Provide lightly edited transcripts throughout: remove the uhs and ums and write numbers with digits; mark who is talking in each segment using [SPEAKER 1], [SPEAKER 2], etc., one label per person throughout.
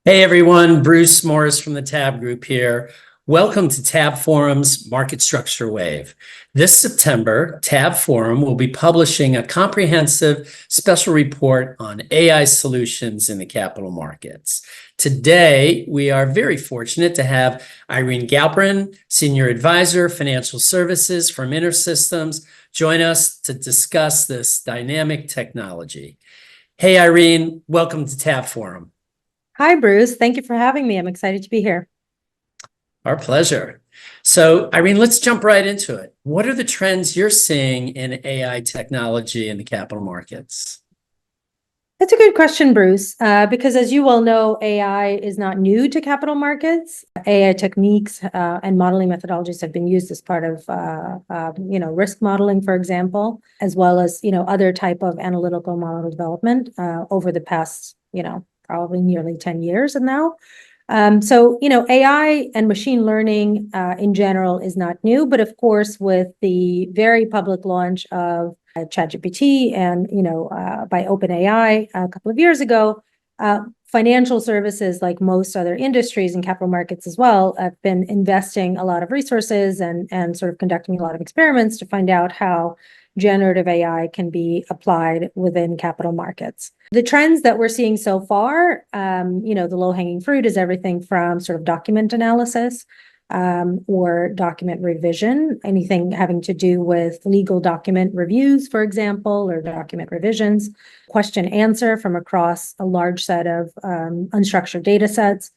[SPEAKER 1] Hey everyone, Bruce Morris from the TABB Group here. Welcome to TabbFORUM's Market Structure Wave. This September, TabbFORUM will be publishing a comprehensive special report on AI solutions in the capital markets. Today, we are very fortunate to have Irene Galperin, Senior Advisor, Financial Services from InterSystems, join us to discuss this dynamic technology. Hey Irene, welcome to TabbFORUM.
[SPEAKER 2] Hi, Bruce. Thank you for having me. I'm excited to be here.
[SPEAKER 1] Our pleasure. So, Irene, let's jump right into it. What are the trends you're seeing in AI technology in the capital markets?
[SPEAKER 2] That's a good question, Bruce, because as you well know, AI is not new to capital markets. AI techniques and modeling methodologies have been used as part of, risk modeling, for example, as well as, other type of analytical model development over the past, probably nearly 10 years now. AI and machine learning in general is not new, but of course, with the very public launch of ChatGPT and, by OpenAI a couple of years ago, financial services, like most other industries and capital markets as well, have been investing a lot of resources and sort of conducting a lot of experiments to find out how generative AI can be applied within capital markets. The trends that we're seeing so far, the low-hanging fruit is everything from sort of document analysis or document revision, anything having to do with legal document reviews, for example, or document revisions, question answer from across a large set of unstructured data sets.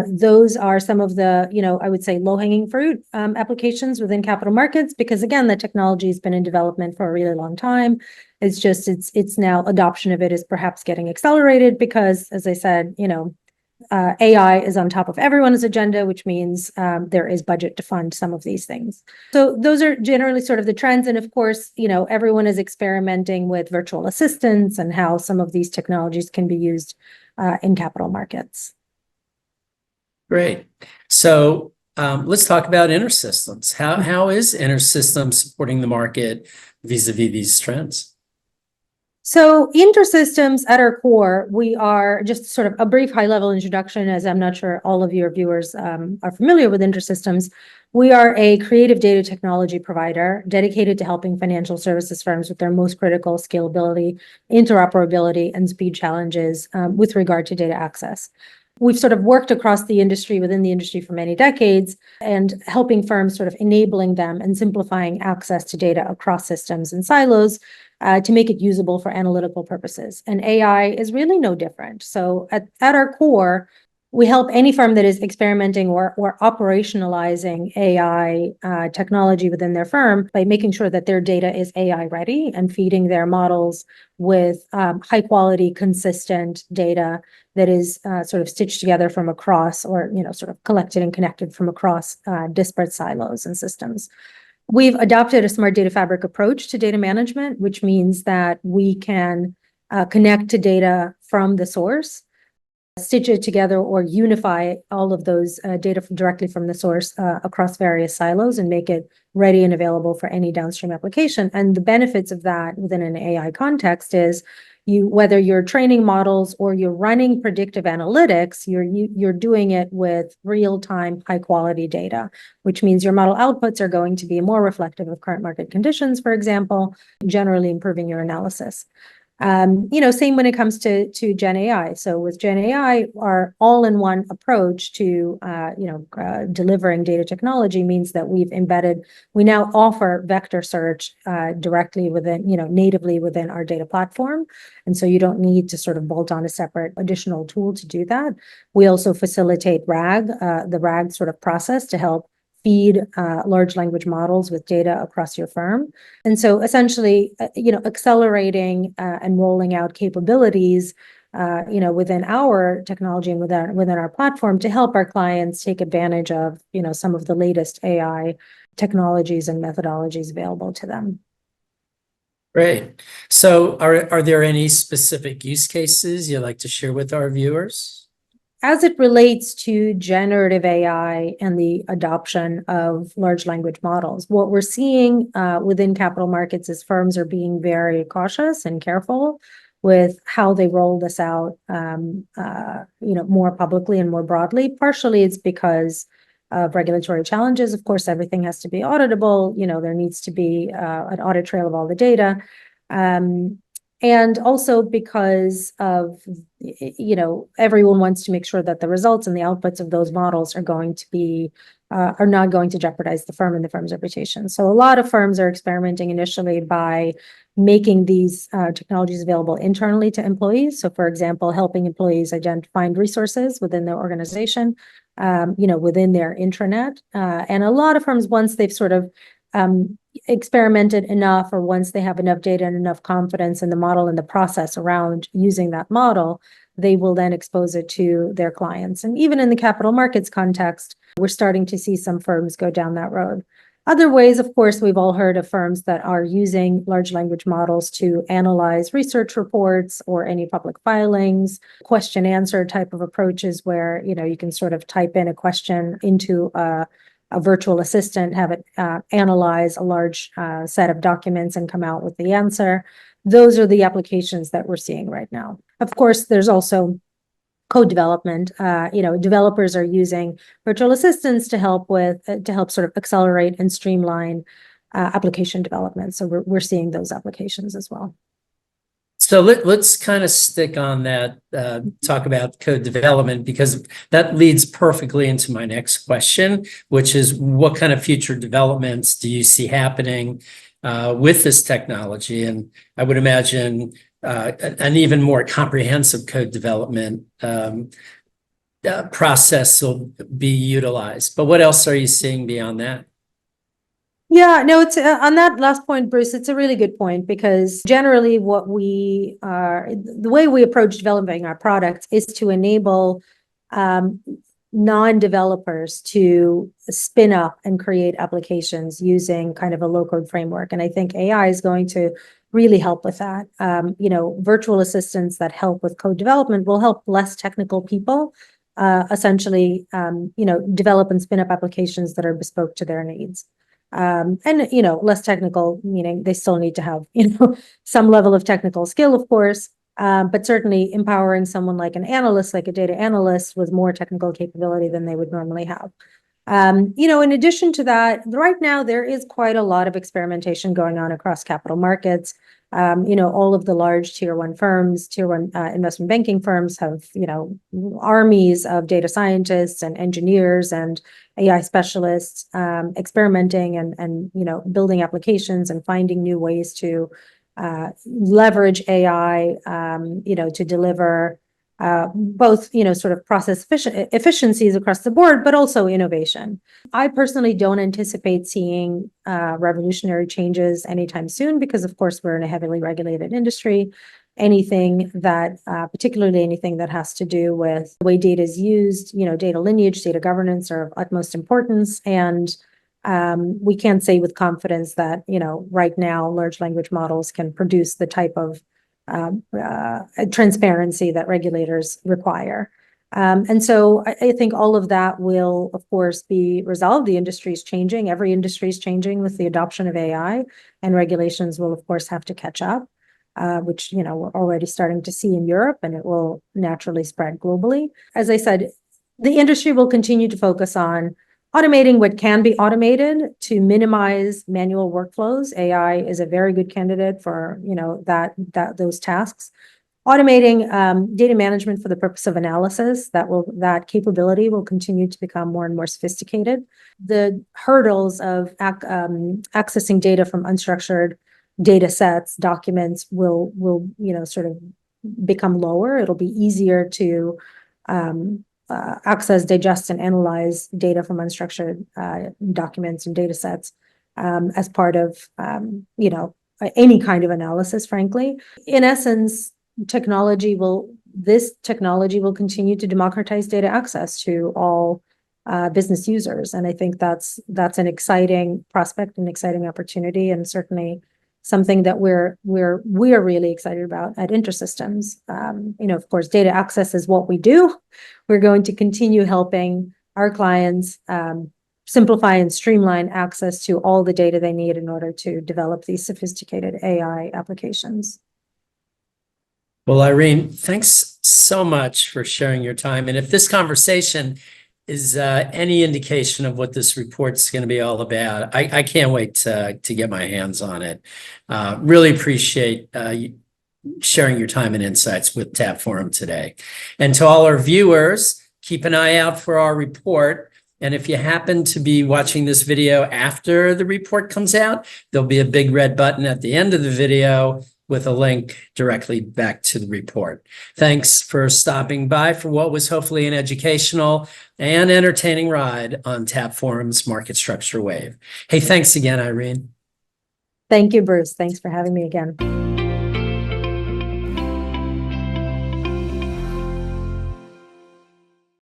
[SPEAKER 2] Those are some of the, I would say low-hanging fruit applications within capital markets, because again, the technology has been in development for a really long time. It's just, it's now adoption of it is perhaps getting accelerated because, as I said, AI is on top of everyone's agenda, which means there is budget to fund some of these things. So those are generally sort of the trends. And of course, everyone is experimenting with virtual assistants and how some of these technologies can be used in capital markets.
[SPEAKER 1] Great. So let's talk about InterSystems. How is InterSystems supporting the market vis-a-vis these trends?
[SPEAKER 2] So InterSystems at our core, we are just sort of a brief high-level introduction, as I'm not sure all of your viewers are familiar with InterSystems. We are a creative data technology provider dedicated to helping financial services firms with their most critical scalability, interoperability, and speed challenges with regard to data access. We've sort of worked across the industry, within the industry for many decades, and helping firms sort of enabling them and simplifying access to data across systems and silos to make it usable for analytical purposes. And AI is really no different. So at our core, we help any firm that is experimenting or operationalizing AI technology within their firm by making sure that their data is AI ready and feeding their models with high quality, consistent data that is sort of stitched together from across, or sort of collected and connected from across disparate silos and systems. We've adopted a smart data fabric approach to data management, which means that we can connect to data from the source, stitch it together, or unify all of those data directly from the source across various silos and make it ready and available for any downstream application. And the benefits of that within an AI context is whether you're training models or you're running predictive analytics, you're doing it with real-time, high-quality data, which means your model outputs are going to be more reflective of current market conditions, for example, generally improving your analysis. Same when it comes to Gen AI. So with Gen AI, our all-in-one approach to, delivering data technology means that we now offer vector search directly within, natively within our data platform. And so you don't need to sort of bolt on a separate additional tool to do that. We also facilitate RAG, the RAG sort of process to help feed large language models with data across your firm. And so essentially, accelerating and rolling out capabilities, within our technology and within our platform to help our clients take advantage of, some of the latest AI technologies and methodologies available to them.
[SPEAKER 1] Great. So are there any specific use cases you'd like to share with our viewers?
[SPEAKER 2] As it relates to generative AI and the adoption of large language models, what we're seeing within capital markets is firms are being very cautious and careful with how they roll this out, more publicly and more broadly. Partially, it's because of regulatory challenges. Of course, everything has to be auditable. There needs to be an audit trail of all the data. And also because of, everyone wants to make sure that the results and the outputs of those models are not going to jeopardize the firm and the firm's reputation. So a lot of firms are experimenting initially by making these technologies available internally to employees. So for example, helping employees find resources within their organization, within their intranet. And a lot of firms, once they've sort of experimented enough, or once they have enough data and enough confidence in the model and the process around using that model, they will then expose it to their clients. And even in the capital markets context, we're starting to see some firms go down that road. Other ways, of course, we've all heard of firms that are using large language models to analyze research reports or any public filings, question answer type of approaches where, you can sort of type in a question into a virtual assistant, have it analyze a large set of documents and come out with the answer. Those are the applications that we're seeing right now. Of course, there's also code development. Developers are using virtual assistants to help sort of accelerate and streamline application development. So we're seeing those applications as well.
[SPEAKER 1] So let's kind of stick on that, talk about code development, because that leads perfectly into my next question, which is what kind of future developments do you see happening with this technology? And I would imagine an even more comprehensive code development process will be utilized. But what else are you seeing beyond that?
[SPEAKER 2] Yeah, no, it's on that last point, Bruce, it's a really good point, because generally the way we approach developing our products is to enable non-developers to spin up and create applications using kind of a low-code framework. And I think AI is going to really help with that. Virtual assistants that help with code development will help less technical people essentially, develop and spin up applications that are bespoke to their needs. And less technical, meaning they still need to have, some level of technical skill, of course, but certainly empowering someone like an analyst, like a data analyst, with more technical capability than they would normally have. In addition to that, right now there is quite a lot of experimentation going on across capital markets. All of the large tier one investment banking firms have, armies of data scientists and engineers and AI specialists experimenting and building applications and finding new ways to leverage AI, to deliver both, sort of process efficiencies across the board, but also innovation. I personally don't anticipate seeing revolutionary changes anytime soon, because of course we're in a heavily regulated industry. Particularly anything that has to do with the way data is used, data lineage, data governance are of utmost importance. And we can't say with confidence that, right now large language models can produce the type of transparency that regulators require. And so I think all of that will, of course, be resolved. The industry is changing. Every industry is changing with the adoption of AI, and regulations will, of course, have to catch up, which, we're already starting to see in Europe, and it will naturally spread globally. As I said, the industry will continue to focus on automating what can be automated to minimize manual workflows. AI is a very good candidate for, those tasks. Automating data management for the purpose of analysis, that capability will continue to become more and more sophisticated. The hurdles of accessing data from unstructured data sets, documents will sort of become lower. It'll be easier to access, digest, and analyze data from unstructured documents and data sets as part of, any kind of analysis, frankly. In essence, this technology will continue to democratize data access to all business users. And I think that's an exciting prospect, an exciting opportunity, and certainly something that we're really excited about at InterSystems. Of course, data access is what we do. We're going to continue helping our clients simplify and streamline access to all the data they need in order to develop these sophisticated AI applications.
[SPEAKER 1] Well, Irene, thanks so much for sharing your time. And if this conversation is any indication of what this report's going to be all about, I can't wait to get my hands on it. Really appreciate you sharing your time and insights with Tab Forum today. And to all our viewers, keep an eye out for our report. And if you happen to be watching this video after the report comes out, there'll be a big red button at the end of the video with a link directly back to the report. Thanks for stopping by for what was hopefully an educational and entertaining ride on Tab Forum's Market Structure Wave. Hey, thanks again, Irene.
[SPEAKER 2] Thank you, Bruce. Thanks for having me again.